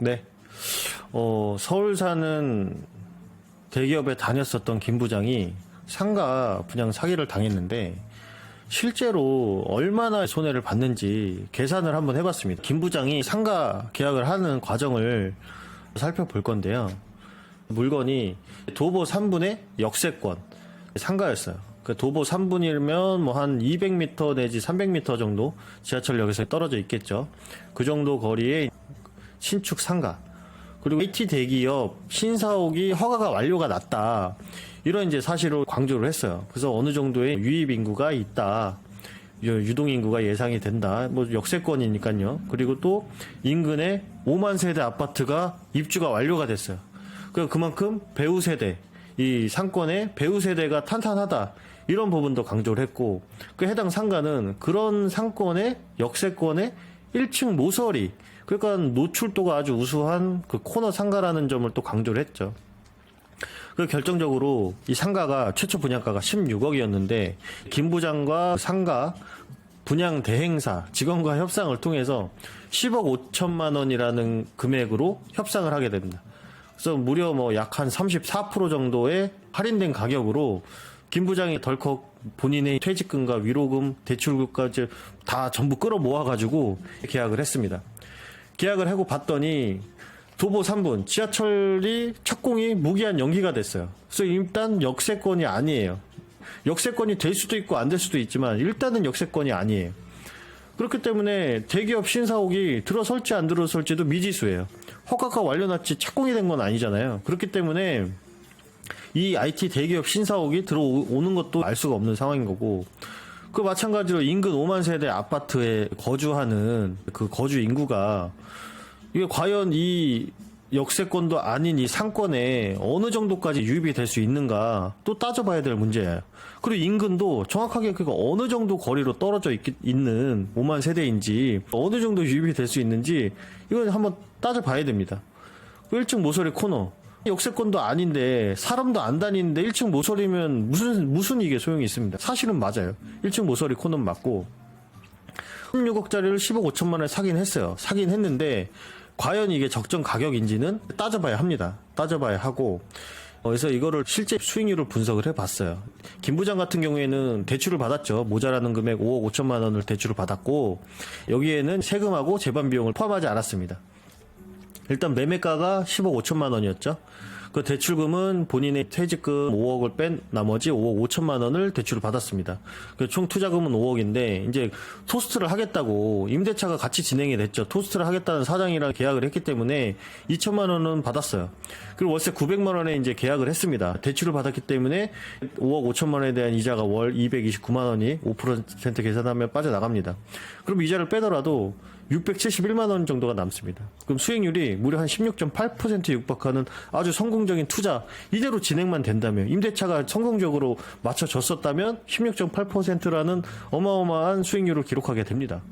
네. 서울 사는 대기업에 다녔었던 김 부장이 상가 분양 사기를 당했는데 실제로 얼마나 손해를 봤는지 계산을 한번 해봤습니다. 김 부장이 상가 계약을 하는 과정을 살펴볼 건데요. 물건이 도보 3분의 역세권 상가였어요. 그 도보 3분이면 뭐 한 200m 내지 300m 정도 지하철역에서 떨어져 있겠죠. 그 정도 거리에 신축 상가. 그리고 IT 대기업 신사옥이 허가가 완료가 났다. 이런 이제 사실을 강조를 했어요. 그래서 어느 정도의 유입 인구가 있다. 유동 인구가 예상이 된다. 뭐 역세권이니까요. 그리고 또 인근에 5만 세대 아파트가 입주가 완료가 됐어요. 그만큼 배우 세대, 이 상권의 배우 세대가 탄탄하다. 이런 부분도 강조를 했고, 그 해당 상가는 그런 상권의 역세권의 1층 모서리, 그러니까 노출도가 아주 우수한 그 코너 상가라는 점을 또 강조를 했죠. 그 결정적으로 이 상가가 최초 분양가가 16억이었는데 김 부장과 상가 분양 대행사 직원과 협상을 통해서 10억 5천만 원이라는 금액으로 협상을 하게 됩니다. 그래서 무려 뭐 약 한 34% 정도의 할인된 가격으로 김 부장이 덜컥 본인의 퇴직금과 위로금, 대출금까지 다 전부 끌어모아가지고 계약을 했습니다. 계약을 하고 봤더니 도보 3분 지하철이 착공이 무기한 연기가 됐어요. 그래서 일단 역세권이 아니에요. 역세권이 될 수도 있고 안 될 수도 있지만 일단은 역세권이 아니에요. 그렇기 때문에 대기업 신사옥이 들어설지 안 들어설지도 미지수예요. 허가가 완료났지 착공이 된 건 아니잖아요. 그렇기 때문에 이 IT 대기업 신사옥이 들어오는 것도 알 수가 없는 상황인 거고, 그 마찬가지로 인근 5만 세대 아파트에 거주하는 그 거주 인구가 이게 과연 이 역세권도 아닌 이 상권에 어느 정도까지 유입이 될 수 있는가 또 따져봐야 될 문제예요. 그리고 인근도 정확하게 그가 어느 정도 거리로 떨어져 있는 5만 세대인지 어느 정도 유입이 될 수 있는지 이건 한번 따져봐야 됩니다. 1층 모서리 코너 역세권도 아닌데 사람도 안 다니는데 1층 모서리면 무슨 이게 소용이 있습니다. 사실은 맞아요. 1층 모서리 코너는 맞고 16억짜리를 10억 5천만 원에 사긴 했어요. 사긴 했는데 과연 이게 적정 가격인지는 따져봐야 합니다. 따져봐야 하고, 그래서 이거를 실제 수익률을 분석을 해봤어요. 김 부장 같은 경우에는 대출을 받았죠. 모자라는 금액 5억 5천만 원을 대출을 받았고, 여기에는 세금하고 재반 비용을 포함하지 않았습니다. 일단 매매가가 10억 5천만 원이었죠. 그 대출금은 본인의 퇴직금 5억을 뺀 나머지 5억 5천만 원을 대출을 받았습니다. 총 투자금은 5억인데 이제 토스트를 하겠다고 임대차가 같이 진행이 됐죠. 토스트를 하겠다는 사장이랑 계약을 했기 때문에 2천만 원은 받았어요. 그리고 월세 900만 원에 이제 계약을 했습니다. 대출을 받았기 때문에 5억 5천만 원에 대한 이자가 월 229만 원이 5% 계산하면 빠져나갑니다. 그럼 이자를 빼더라도 671만 원 정도가 남습니다. 그럼 수익률이 무려 한 16.8%에 육박하는 아주 성공적인 투자, 이대로 진행만 된다면, 임대차가 성공적으로 맞춰졌었다면 16.8%라는 어마어마한 수익률을 기록하게 됩니다.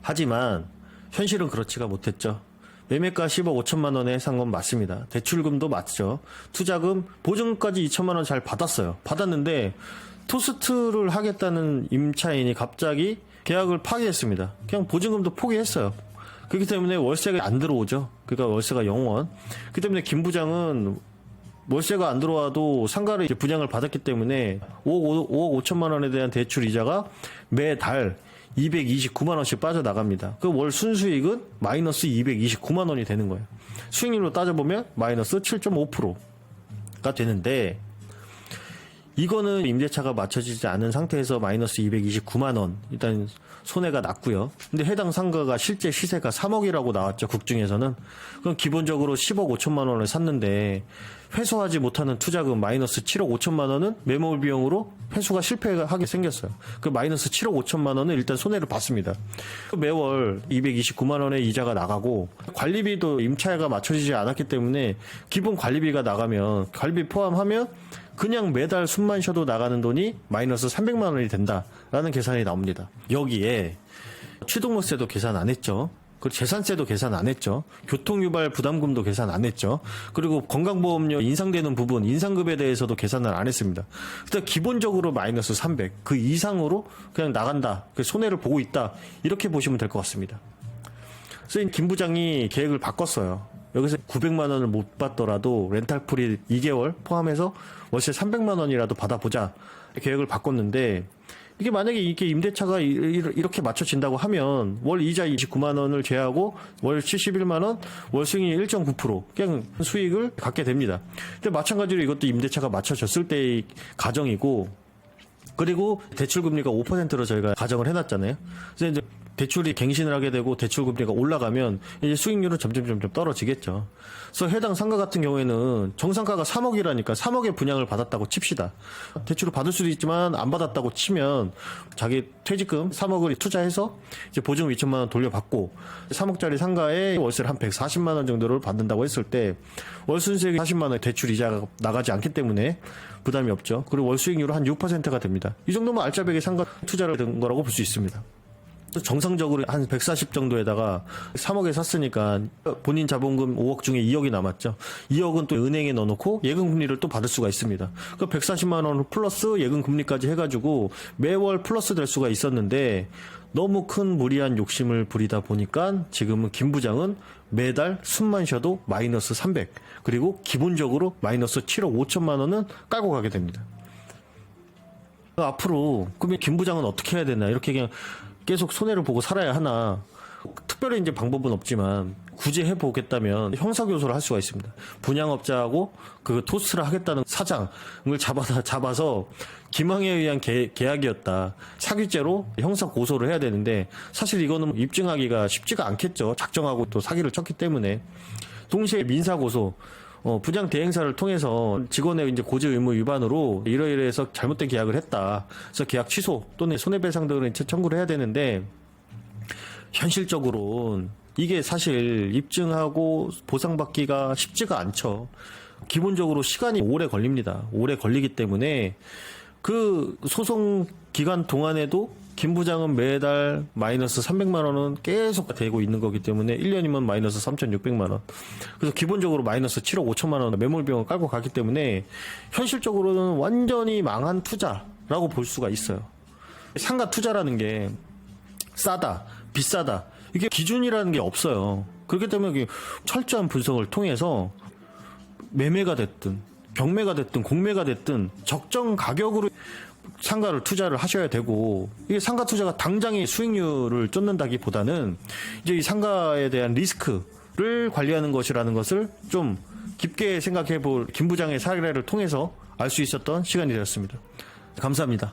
하지만 현실은 그렇지가 못했죠. 매매가 10억 5천만 원에 산 건 맞습니다. 대출금도 맞죠. 투자금, 보증금까지 2천만 원 잘 받았어요. 받았는데 토스트를 하겠다는 임차인이 갑자기 계약을 파기했습니다. 그냥 보증금도 포기했어요. 그렇기 때문에 월세가 안 들어오죠. 그러니까 월세가 0원. 그렇기 때문에 김 부장은 월세가 안 들어와도 상가를 이제 분양을 받았기 때문에 5억 5천만 원에 대한 대출 이자가 매달 229만 원씩 빠져나갑니다. 그 월 순수익은 마이너스 229만 원이 되는 거예요. 수익률로 따져보면 마이너스 7.5%가 되는데, 이거는 임대차가 맞춰지지 않은 상태에서 마이너스 229만 원 일단 손해가 났고요. 근데 해당 상가가 실제 시세가 3억이라고 나왔죠. 국중에서는. 그럼 기본적으로 10억 5천만 원을 샀는데 회수하지 못하는 투자금 마이너스 7억 5천만 원은 매몰 비용으로 회수가 실패하게 생겼어요. 그 마이너스 7억 5천만 원은 일단 손해를 봤습니다. 매월 229만 원의 이자가 나가고, 관리비도 임차가 맞춰지지 않았기 때문에 기본 관리비가 나가면, 관리비 포함하면 그냥 매달 숨만 쉬어도 나가는 돈이 마이너스 300만 원이 된다라는 계산이 나옵니다. 여기에 취득세도 계산 안 했죠. 그리고 재산세도 계산 안 했죠. 교통유발 부담금도 계산 안 했죠. 그리고 건강보험료 인상되는 부분, 인상급에 대해서도 계산을 안 했습니다. 일단 기본적으로 마이너스 300, 그 이상으로 그냥 나간다, 그 손해를 보고 있다, 이렇게 보시면 될 것 같습니다. 그래서 김 부장이 계획을 바꿨어요. 여기서 900만 원을 못 받더라도 렌탈풀이 2개월 포함해서 월세 300만 원이라도 받아보자 계획을 바꿨는데, 이게 만약에 이게 임대차가 이렇게 맞춰진다고 하면 월 이자 29만 원을 제하고 월 71만 원, 월 수익이 1.9% 그냥 수익을 갖게 됩니다. 근데 마찬가지로 이것도 임대차가 맞춰졌을 때의 가정이고, 그리고 대출금리가 5%로 저희가 가정을 해놨잖아요. 그래서 이제 대출이 갱신을 하게 되고 대출금리가 올라가면 이제 수익률은 점점 떨어지겠죠. 그래서 해당 상가 같은 경우에는 정상가가 3억이라니까 3억의 분양을 받았다고 칩시다. 대출을 받을 수도 있지만 안 받았다고 치면 자기 퇴직금 3억을 투자해서 이제 보증 2천만 원 돌려받고 3억짜리 상가에 월세를 한 140만 원 정도를 받는다고 했을 때 월 순수익이 40만 원 대출 이자가 나가지 않기 때문에 부담이 없죠. 그리고 월 수익률은 한 6%가 됩니다. 이 정도면 알짜배기 상가 투자를 된 거라고 볼 수 있습니다. 정상적으로 한 140 정도에다가 3억에 샀으니까 본인 자본금 5억 중에 2억이 남았죠. 2억은 또 은행에 넣어놓고 예금금리를 또 받을 수가 있습니다. 그 140만 원 플러스 예금금리까지 해가지고 매월 플러스 될 수가 있었는데, 너무 큰 무리한 욕심을 부리다 보니까 지금은 김 부장은 매달 숨만 쉬어도 마이너스 300, 그리고 기본적으로 마이너스 7억 5천만 원은 깔고 가게 됩니다. 앞으로 그러면 김 부장은 어떻게 해야 되나, 이렇게 그냥 계속 손해를 보고 살아야 하나. 특별히 이제 방법은 없지만 굳이 해보겠다면 형사교소를 할 수가 있습니다. 분양업자하고 그 토스를 하겠다는 사장을 잡아서 기망에 의한 계약이었다, 사기죄로 형사고소를 해야 되는데, 사실 이거는 입증하기가 쉽지가 않겠죠. 작정하고 또 사기를 쳤기 때문에. 동시에 민사고소, 분양 대행사를 통해서 직원의 이제 고지 의무 위반으로 이러이러해서 잘못된 계약을 했다, 그래서 계약 취소 또는 손해배상 등을 청구를 해야 되는데, 현실적으로는 이게 사실 입증하고 보상받기가 쉽지가 않죠. 기본적으로 시간이 오래 걸립니다. 오래 걸리기 때문에 그 소송 기간 동안에도 김 부장은 매달 마이너스 300만 원은 계속 되고 있는 거기 때문에 1년이면 마이너스 3,600만 원. 그래서 기본적으로 마이너스 7억 5천만 원 매몰비용을 깔고 가기 때문에 현실적으로는 완전히 망한 투자라고 볼 수가 있어요. 상가 투자라는 게 싸다, 비싸다, 이게 기준이라는 게 없어요. 그렇기 때문에 철저한 분석을 통해서 매매가 됐든 경매가 됐든 공매가 됐든 적정 가격으로 상가를 투자를 하셔야 되고, 이게 상가 투자가 당장의 수익률을 쫓는다기보다는 이제 이 상가에 대한 리스크를 관리하는 것이라는 것을 좀 깊게 생각해 볼 김 부장의 사례를 통해서 알 수 있었던 시간이 되었습니다. 감사합니다.